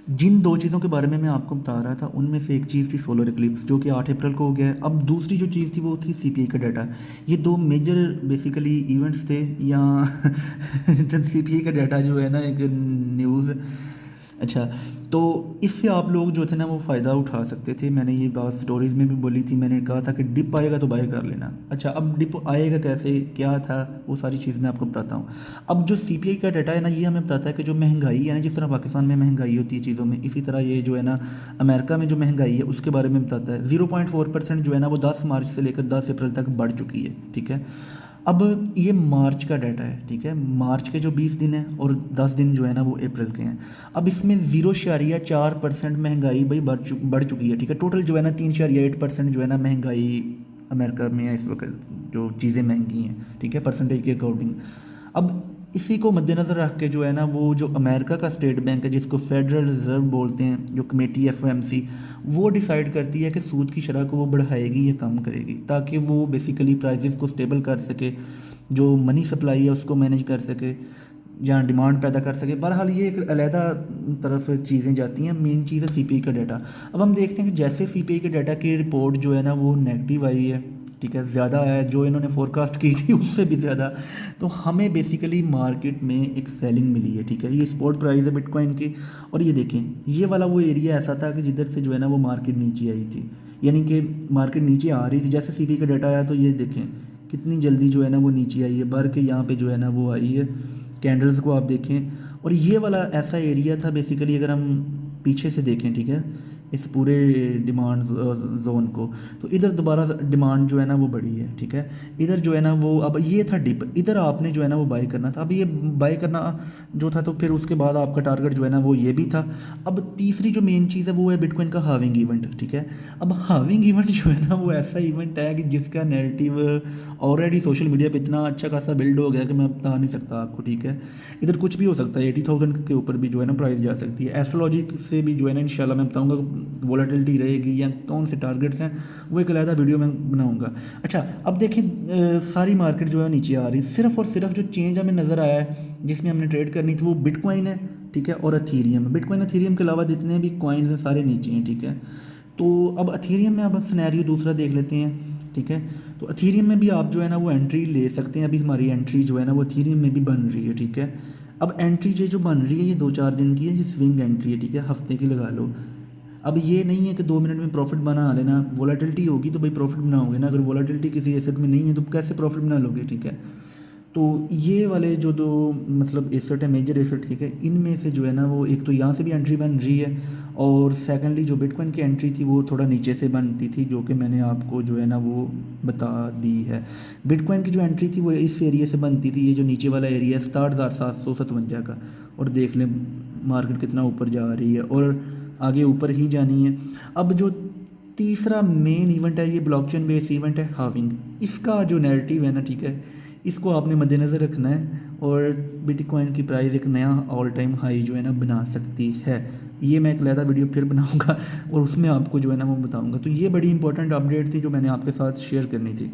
जिन 2 चीज़ों के बारे में मैं आपको बता रहा था, उनमें से एक चीज़ थी सोलर इक्लिप्स, जो कि 8 अप्रैल को हो गया है। अब दूसरी जो चीज़ थी वो थी सीपीआई का डाटा। ये 2 मेजर बेसिकली इवेंट्स थे, या सीपीआई का डाटा जो है ना, एक न्यूज़। अच्छा, तो इससे आप लोग जो थे ना वो फ़ायदा उठा सकते थे। मैंने ये बात स्टोरीज़ में भी बोली थी, मैंने कहा था कि डिप आएगा तो बाय कर लेना। अच्छा, अब डिप आएगा कैसे, क्या था, वो सारी चीज़ मैं आपको बताता हूँ। अब जो सीपीआई का डाटा है ना, ये हमें बताता है कि जो महंगाई है ना, जिस तरह पाकिस्तान में महंगाई होती है चीज़ों में, इसी तरह ये जो है ना अमेरिका में जो महंगाई है उसके बारे में बताता है। 0.4% जो है ना वो 10 मार्च से लेकर 10 अप्रैल तक बढ़ चुकी है, ठीक है। अब ये मार्च का डाटा है, ठीक है। मार्च के जो 20 दिन हैं और 10 दिन जो है ना वो अप्रैल के हैं। अब इसमें 0.4% महंगाई भाई बढ़ चुकी है, ठीक है। टोटल जो है ना 3.8% जो है ना महंगाई अमेरिका में है इस वक्त, जो चीज़ें महंगी हैं, ठीक है, परसेंटेज के अकॉर्डिंग। अब इसी को मद्देनज़र रख के जो है ना वो जो अमेरिका का स्टेट बैंक है, जिसको फेडरल रिजर्व बोलते हैं, जो कमेटी एफओएमसी, वो डिसाइड करती है कि सूद की शरह को वो बढ़ाएगी या कम करेगी, ताकि वो बेसिकली प्राइसेस को स्टेबल कर सके, जो मनी सप्लाई है उसको मैनेज कर सके, जहाँ डिमांड पैदा कर सके। बहरहाल ये एक अलहदा तरफ चीज़ें जाती हैं। मेन चीज़ है सीपीआई का डाटा। अब हम देखते हैं कि जैसे सीपीआई के डाटा की रिपोर्ट जो है ना वो नेगेटिव आई है, ठीक है, ज़्यादा आया है, जो इन्होंने फोरकास्ट की थी उससे भी ज़्यादा, तो हमें बेसिकली मार्केट में एक सेलिंग मिली है, ठीक है। ये स्पॉट प्राइस है बिटकॉइन की। और ये देखें, ये वाला वो एरिया ऐसा था कि जिधर से जो है ना वो मार्केट नीचे आई थी, यानी कि मार्केट नीचे आ रही थी। जैसे सीपीआई का डाटा आया तो ये देखें कितनी जल्दी जो है ना वो नीचे आई है, भर के यहाँ पे जो है ना वो आई है। कैंडल्स को आप देखें, और ये वाला ऐसा एरिया था बेसिकली, अगर हम पीछे से देखें, ठीक है, इस पूरे डिमांड जोन को, तो इधर दोबारा डिमांड जो है ना वो बढ़ी है, ठीक है। इधर जो है ना वो, अब ये था डिप, इधर आपने जो है ना वो बाई करना था। अब ये बाई करना जो था, तो फिर उसके बाद आपका टारगेट जो है ना वो ये भी था। अब तीसरी जो मेन चीज़ है वो है बिटकॉइन का हाविंग इवेंट, ठीक है। अब हाविंग इवेंट जो है ना वो ऐसा इवेंट है कि जिसका नैरेटिव ऑलरेडी सोशल मीडिया पे इतना अच्छा खासा बिल्ड हो गया कि मैं बता नहीं सकता आपको, ठीक है। इधर कुछ भी हो सकता है, 80,000 के ऊपर भी जो है ना प्राइस जा सकती है। एस्ट्रोलॉजी से भी जो है ना इंशाल्लाह मैं बताऊंगा वोलेटिलिटी रहेगी या कौन से टारगेट्स हैं, वो एक अलग वीडियो में बनाऊंगा। अच्छा, अब देखिए सारी मार्केट जो है नीचे आ रही, सिर्फ और सिर्फ जो चेंज हमें नज़र आया है जिसमें हमने ट्रेड करनी थी वो बिटकॉइन है, ठीक है, और अथीरियम। बिटकॉइन अथीरियम के अलावा जितने भी कॉइन्स हैं सारे नीचे हैं, ठीक है। तो अब अथीरियम में अब सिनेरियो दूसरा देख लेते हैं, ठीक है। तो अथीरियम में भी आप जो है ना वो एंट्री ले सकते हैं। अभी हमारी एंट्री जो है ना वो अथीरियम में भी बन रही है, ठीक है। अब एंट्री जो बन रही है ये 2-4 दिन की है, ये स्विंग एंट्री है, ठीक है, हफ्ते की लगा लो। अब ये नहीं है कि 2 मिनट में प्रॉफिट बना लेना। वोलेटिलिटी होगी तो भाई प्रॉफिट बनाओगे ना, अगर वोलेटिलिटी किसी एसेट में नहीं है तो कैसे प्रॉफिट बना लोगे, ठीक है। तो ये वाले जो दो मतलब एसेट है, मेजर एसेट, ठीक है, इनमें से जो है ना वो एक तो यहाँ से भी एंट्री बन रही है, और सेकेंडली जो बिटकॉइन की एंट्री थी वो थोड़ा नीचे से बनती थी, जो कि मैंने आपको जो है ना वो बता दी है। बिटकॉइन की जो एंट्री थी वो इस एरिया से बनती थी, ये जो नीचे वाला एरिया है 67,757 का, और देख लें मार्केट कितना ऊपर जा रही है और आगे ऊपर ही जानी है। अब जो तीसरा मेन इवेंट है ये ब्लॉकचेन बेस्ड इवेंट है हाविंग। इसका जो नैरेटिव है ना, ठीक है, इसको आपने मद्देनज़र रखना है, और बिटकॉइन की प्राइस एक नया ऑल टाइम हाई जो है ना बना सकती है। ये मैं एक अलग वीडियो फिर बनाऊंगा और उसमें आपको जो है ना वो बताऊंगा। तो ये बड़ी इंपॉर्टेंट अपडेट थी जो मैंने आपके साथ शेयर करनी थी।